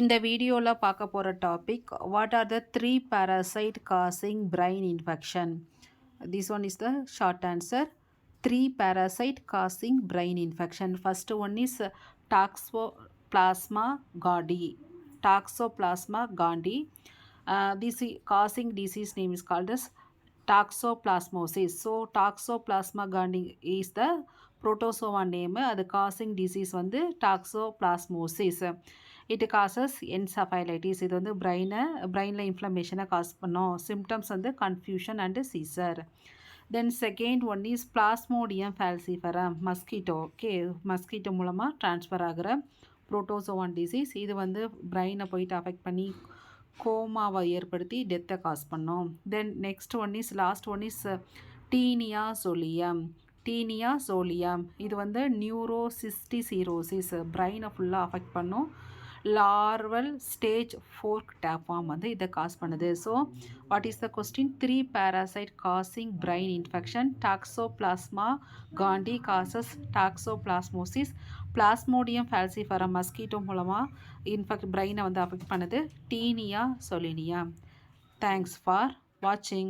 இந்த வீடியோவில் பார்க்க போகிற topic what are the 3 parasite causing brain infection. This one is the short answer. 3 parasite causing brain infection. First one is Toxoplasma gondii. Toxoplasma gondii. This causing disease name is called as toxoplasmosis. So Toxoplasma gondii is the protozoa name. அது causing disease வந்து toxoplasmosis. It causes encephalitis. இது வந்து பிரெயினில் இன்ஃப்ளமேஷனை cause பண்ணும். Symptoms வந்து confusion and seizure. Then second one is plasmodium falciparum mosquito. Mosquito மூலமாக transfer ஆகிற புரோட்டோசோவான் டிசீஸ். இது வந்து பிரெயினை போயிட்டு அஃபெக்ட் பண்ணி கோமாவை ஏற்படுத்தி டெத்தை காஸ் பண்ணும். Then next one is last one is taenia solium. இது வந்து நியூரோசிஸ்டிசிரோசிஸ், பிரெயினை ஃபுல்லாக அஃபெக்ட் பண்ணும். லார்வல் ஸ்டேஜ் ஃபோர்க் டேப்வார்ம் வந்து இதை காஸ் பண்ணுது. So what is the question? 3 parasite causing brain infection. டாக்ஸோபிளாஸ்மா காண்டி causes toxoplasmosis. Plasmodium falciparum mosquito மூலமாக பிரெயினை வந்து அஃபெக்ட் பண்ணுது. டீனியா சொலினியா. தேங்க்ஸ் ஃபார் வாட்சிங்.